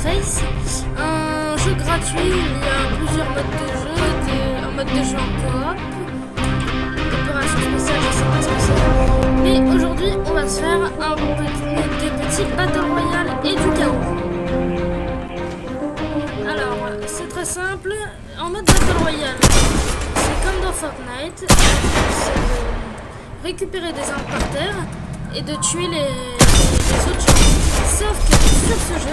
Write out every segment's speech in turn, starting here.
Face, un jeu gratuit, il y a plusieurs modes de jeu, un mode de jeu en coop, opération spéciale, je sais pas ce que c'est. Mais aujourd'hui, on va se faire des petits Battle Royale et du chaos. Alors, c'est très simple, en mode Battle Royale, c'est comme dans Fortnite, c'est de récupérer des armes par terre et de tuer les autres gens. Sauf que sur ce jeu,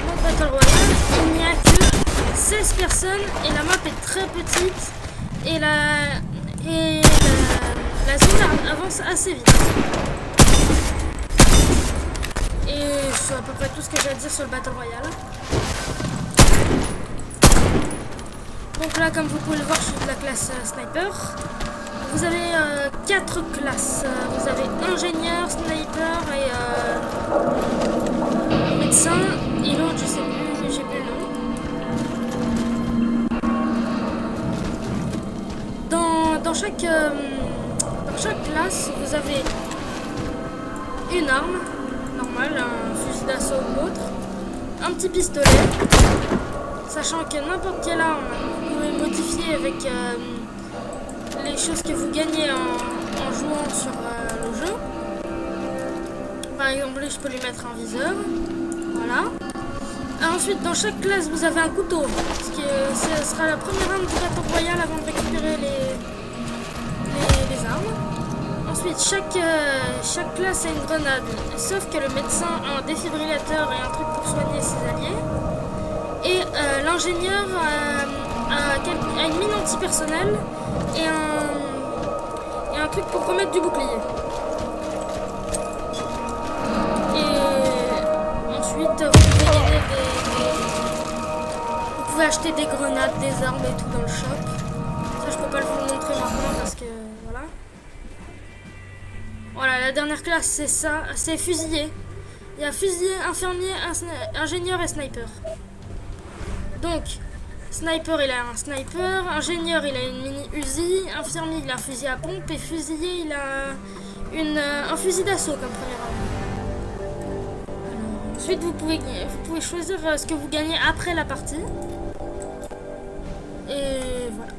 dans Battle Royale, il n'y a que 16 personnes et la map est très petite et la zone avance assez vite. Et c'est à peu près tout ce que j'ai à dire sur le Battle Royale. Donc là, comme vous pouvez le voir, je suis de la classe Sniper. Vous avez 4 classes. Vous avez ingénieur, sniper et médecin. Et l'autre, je sais plus, j'ai plus le nom. Dans chaque classe, vous avez une arme normale, un fusil d'assaut ou autre, un petit pistolet. Sachant que n'importe quelle arme, vous pouvez modifier avec les choses que vous gagnez en jouant sur le jeu. Par exemple, je peux lui mettre un viseur. Voilà. Ensuite, dans chaque classe, vous avez un couteau. Ce sera la première arme du Battle Royale avant de récupérer les armes. Ensuite, chaque classe a une grenade. Sauf que le médecin a un défibrillateur et un truc pour soigner ses alliés. Et l'ingénieur a une mine antipersonnelle et un truc pour remettre du bouclier. Et ensuite, vous pouvez acheter des grenades, des armes et tout dans le shop. Ça, je peux pas vous le montrer maintenant parce que voilà. Voilà, la dernière classe, c'est ça, c'est fusilier. Il y a fusilier, infirmier, ingénieur et sniper. Donc, sniper, il a un sniper, ingénieur, il a une mini Uzi, infirmier, il a un fusil à pompe, et fusilier, il a un fusil d'assaut comme première arme. Ensuite, vous pouvez choisir ce que vous gagnez après la partie. Et voilà.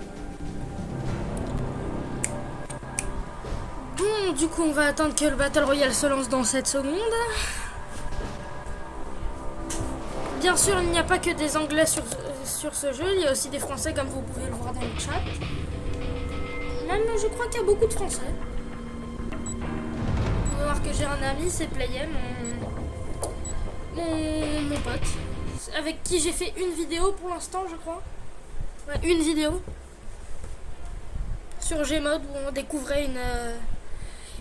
Bon, du coup, on va attendre que le Battle Royale se lance dans 7 secondes. Bien sûr, il n'y a pas que des Anglais sur ce jeu, il y a aussi des Français comme vous pouvez le voir dans le chat. Même, je crois qu'il y a beaucoup de Français. Vous pouvez voir que j'ai un ami, c'est Playem, mon pote, avec qui j'ai fait une vidéo pour l'instant, je crois. Ouais, une vidéo sur Gmod où on découvrait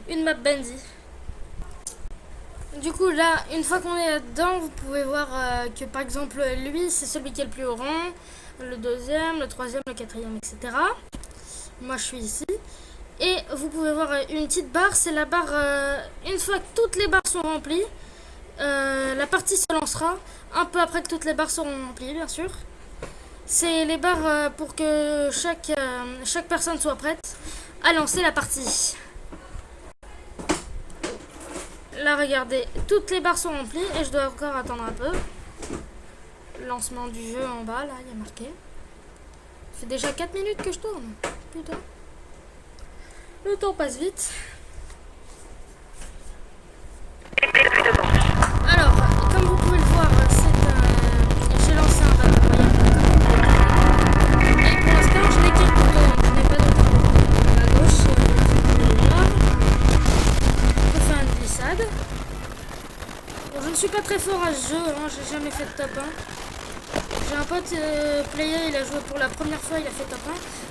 une map Bendy. Du coup, là, une fois qu'on est dedans, vous pouvez voir que par exemple, lui, c'est celui qui est le plus haut rang, le deuxième, le troisième, le quatrième, etc. Moi, je suis ici. Et vous pouvez voir une petite barre, c'est la barre, une fois que toutes les barres sont remplies, la partie se lancera, un peu après que toutes les barres seront remplies, bien sûr. C'est les barres pour que chaque personne soit prête à lancer la partie. Là, regardez, toutes les barres sont remplies et je dois encore attendre un peu. Lancement du jeu en bas, là, il y a marqué. Ça fait déjà 4 minutes que je tourne. Putain. Le temps passe vite. Alors, comme vous pouvez le voir, j'ai lancé un Battle Royale. Et pour l'instant, je n'ai qu'un bouton. Je n'ai pas d'autre bouton. À gauche, le noir. Je fais une glissade. Bon, je ne suis pas très fort à ce jeu, hein, j'ai jamais fait de top 1. J'ai un pote player, il a joué pour la première fois, il a fait top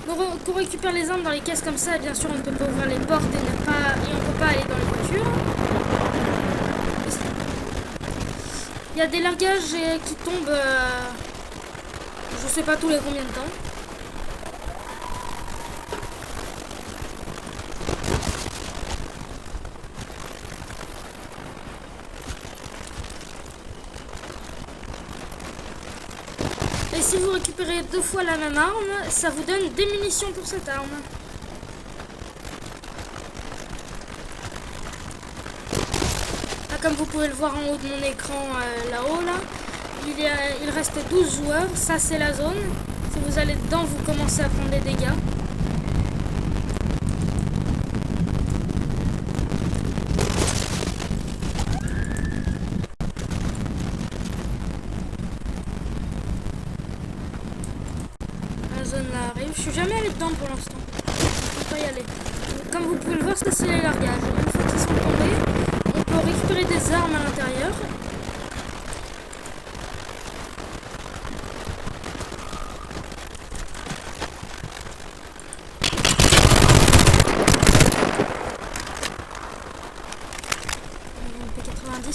1. Donc on récupère les armes dans les caisses comme ça, et bien sûr on ne peut pas ouvrir les portes et on ne peut pas aller dans les voitures. Il y a des largages qui tombent, je sais pas tous les combien de temps. Et si vous récupérez 2 fois la même arme, ça vous donne des munitions pour cette arme. Là, comme vous pouvez le voir en haut de mon écran là-haut, là, il reste 12 joueurs. Ça, c'est la zone. Si vous allez dedans, vous commencez à prendre des dégâts. La zone là arrive. Je suis jamais allé dedans pour l'instant. Je peux pas y aller. Comme vous pouvez le voir, ça c'est les largages. Une fois qu'ils sont tombés, on peut récupérer des armes à l'intérieur.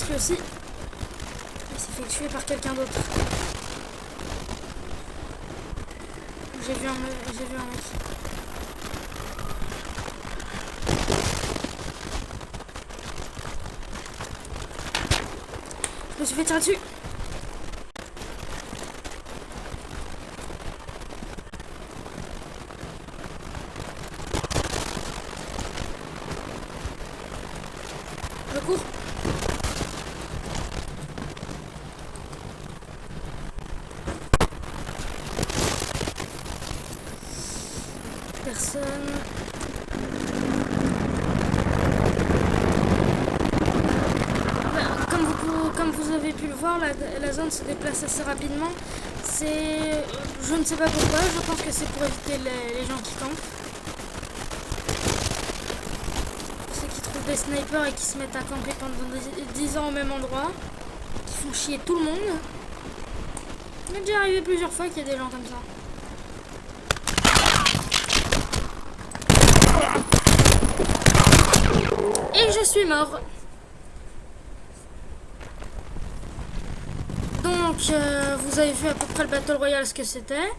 Lui aussi, il s'est fait tuer par quelqu'un d'autre. J'ai vu un mec. Je me suis fait tirer dessus. Je cours. Personne. Comme vous avez pu le voir, la zone se déplace assez rapidement. Je ne sais pas pourquoi, je pense que c'est pour éviter les gens qui campent. Ceux qui trouvent des snipers et qui se mettent à camper pendant 10 ans au même endroit, qui font chier tout le monde. Il m'est déjà arrivé plusieurs fois qu'il y ait des gens comme ça. Et je suis mort. Donc, vous avez vu à peu près le Battle Royale ce que c'était.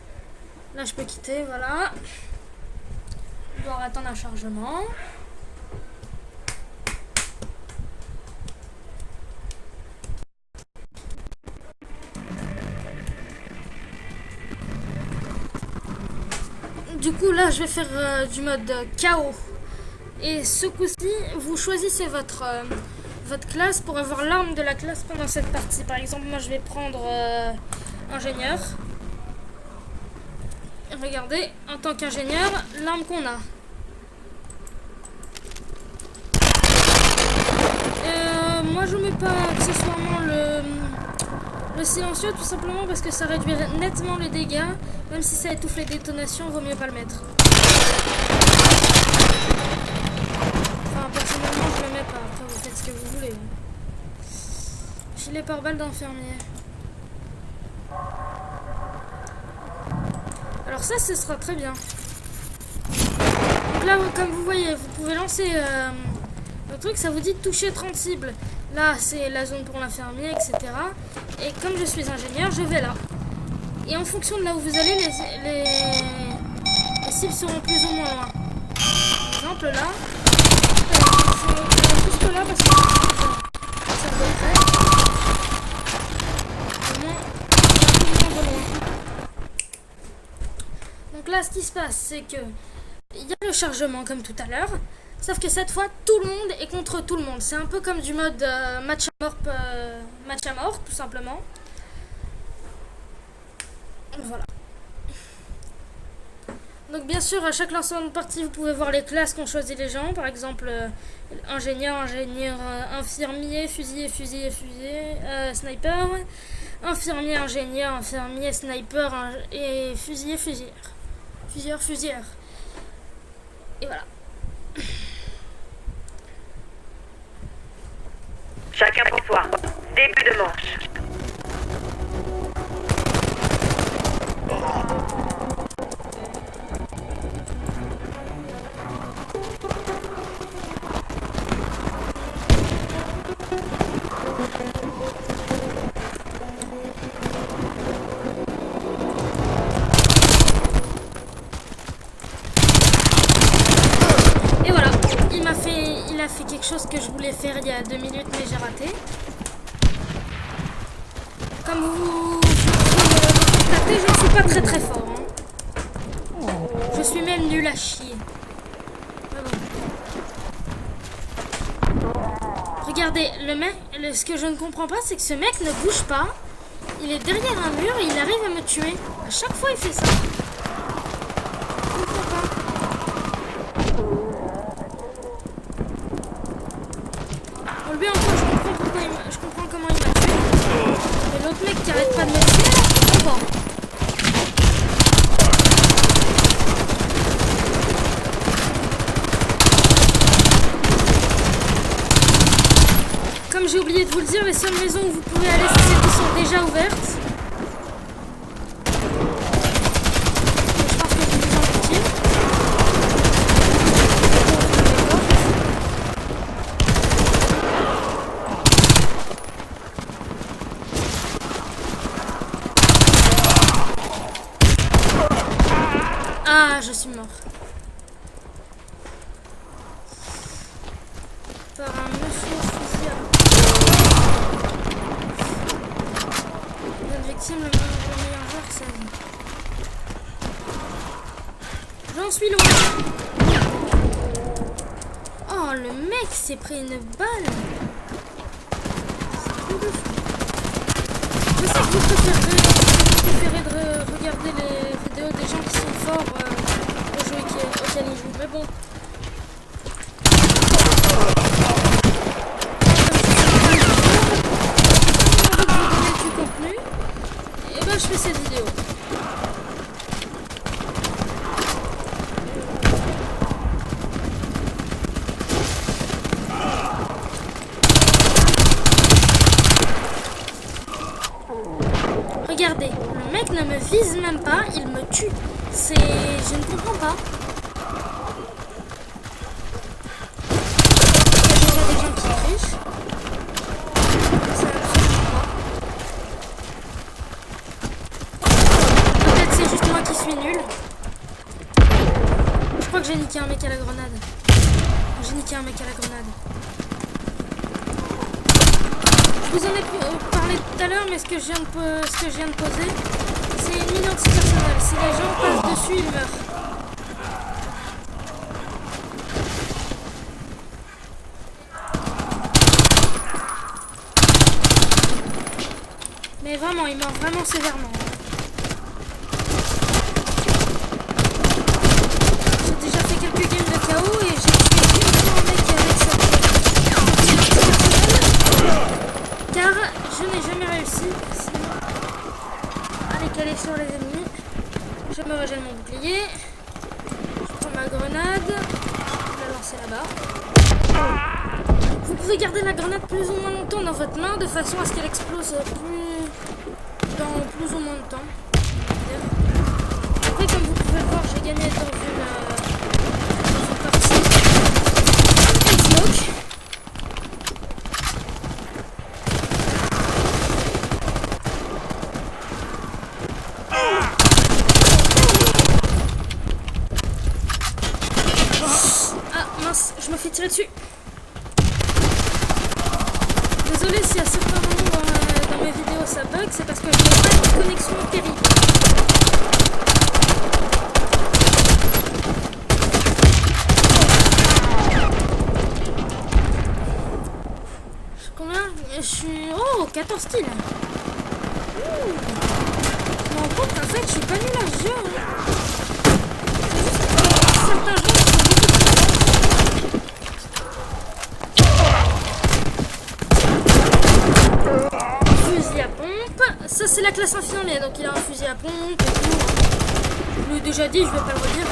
Là, je peux quitter, voilà. Je dois attendre un chargement. Du coup, là, je vais faire du mode chaos. Et ce coup-ci, vous choisissez votre classe pour avoir l'arme de la classe pendant cette partie. Par exemple, moi je vais prendre ingénieur. Regardez, en tant qu'ingénieur, l'arme qu'on a. Moi je mets pas accessoirement le silencieux, tout simplement parce que ça réduit nettement les dégâts. Même si ça étouffe les détonations, vaut mieux pas le mettre. Personnellement, je le mets pas. Après, vous faites ce que vous voulez. Gilet pare-balles d'infirmier. Alors ça, ce sera très bien. Donc là, comme vous voyez, vous pouvez lancer le truc. Ça vous dit toucher 30 cibles. Là, c'est la zone pour l'infirmier, etc. Et comme je suis ingénieur, je vais là. Et en fonction de là où vous allez, les cibles seront plus ou moins loin. Par exemple, là. Juste là parce que ça doit être donc là ce qui se passe c'est que il y a le chargement comme tout à l'heure, sauf que cette fois tout le monde est contre tout le monde. C'est un peu comme du mode match à mort tout simplement. Voilà. Donc bien sûr, à chaque lancement de partie, vous pouvez voir les classes qu'ont choisi les gens. Par exemple, ingénieur, infirmier, fusilier, sniper. Infirmier, ingénieur, infirmier, sniper et fusilier. Et voilà. Chacun pour soi. Début de manche. Il a fait quelque chose que je voulais faire il y a 2 minutes mais j'ai raté. Comme vous constatez, je ne suis pas très fort. Hein. Je suis même nul à chier. Regardez, ce que je ne comprends pas, c'est que ce mec ne bouge pas. Il est derrière un mur et il arrive à me tuer. À chaque fois, il fait ça. Je comprends pas. Bon, lui encore, je comprends comment il m'a tué. Mais l'autre mec qui arrête pas de me tuer, là, je comprends pas. Comme j'ai oublié de vous le dire, les seules maisons où vous pouvez aller, c'est celles qui sont déjà ouvertes. Donc, je pense que je vous en pitié. Ah, je suis mort. Par un monsieur fusil à notre victime, le meilleur joueur, c'est lui. J'en suis loin. Oh, le mec s'est pris une balle. C'est trop de fou. Je sais que vous préférez de regarder les vidéos des gens qui sont forts au jeu auquel ils jouent. Mais bon. Et ben je fais cette vidéo. Regardez, le mec ne me vise même pas, il me tue. Je ne comprends pas. Il y a déjà des gens qui trichent. Peut-être c'est juste moi qui suis nul. Je crois que j'ai niqué un mec à la grenade. J'ai niqué un mec à la grenade. Je vous en ai parlé tout à l'heure, mais ce que je viens de poser, c'est une mine antipersonnelle. Si les gens passent dessus, ils meurent. Mais vraiment, il meurt vraiment sévèrement. J'ai déjà fait quelques games de KO et j'ai tué uniquement un mec avec cette car je n'ai jamais réussi. Sinon, allez caler sur les ennemis. Je me régène mon bouclier. Je prends ma grenade. Je vais la lancer là-bas. Vous pouvez garder la grenade plus ou moins longtemps dans votre main de façon à ce qu'elle explose dans plus ou moins de temps. Après, comme vous pouvez le voir, j'ai gagné dans une partie X-Lock. Ah mince, je me fais tirer dessus. Désolé si à certains moments dans mes vidéos ça bug, c'est parce que je n'ai pas une connexion terrible. Je suis combien? Je suis... Oh, 14 kills. Je me rends compte qu'en fait je suis pas nul à ce jeu. Certains jeux sont fusil à pompe, ça c'est la classe infirmière, donc il a un fusil à pompe et tout. Je vous l'ai déjà dit, je vais pas le redire.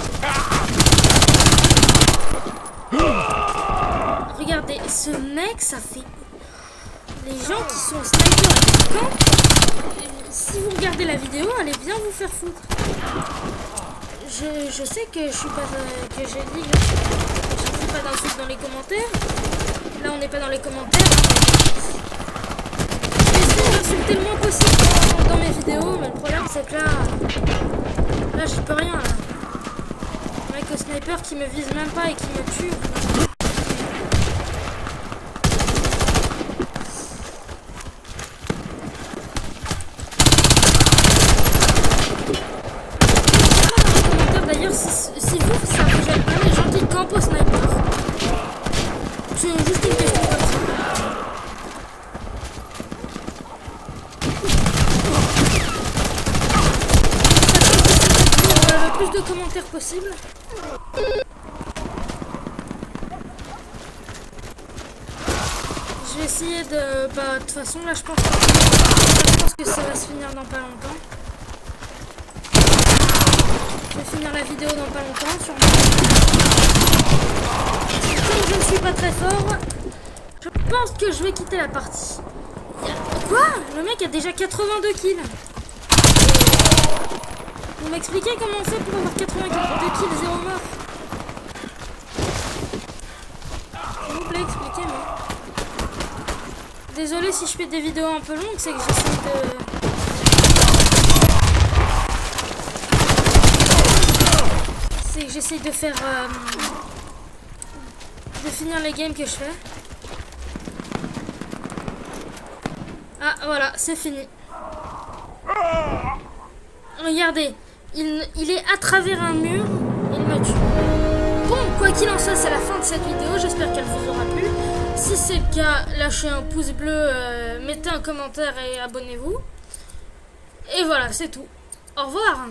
Regardez, ce mec, ça fait... Les gens qui sont snipers et qui campent, si vous regardez la vidéo, allez bien vous faire foutre. Je sais que je suis pas... que j'ai dit... Je ne fais pas d'insultes dans les commentaires. Là, on n'est pas dans les commentaires. J'essaie d'insulter le moins possible dans mes vidéos, mais le problème c'est que là j'y peux rien. Là. Un mec au sniper qui me vise même pas et qui me tue. D'ailleurs, si vous, ça vous gêne pas les gens qui campent au sniper. C'est juste une question comme ça. de commentaires possible. Je vais essayer de... Bah, de toute façon, là, je pense que ça va se finir dans pas longtemps. Je vais finir la vidéo dans pas longtemps, sûrement. Comme je ne suis pas très fort, je pense que je vais quitter la partie. Quoi? Le mec a déjà 82 kills. Vous m'expliquez comment on fait pour avoir 82 kills, 0 mort? S'il vous plaît, expliquez-moi. Désolé si je fais des vidéos un peu longues, c'est que j'essaye de faire... de finir les games que je fais. Ah, voilà, c'est fini. Regardez, il est à travers un mur, il me tue. Bon, quoi qu'il en soit, c'est la fin de cette vidéo, j'espère qu'elle vous aura plu. Si c'est le cas, lâchez un pouce bleu, mettez un commentaire et abonnez-vous. Et voilà, c'est tout. Au revoir.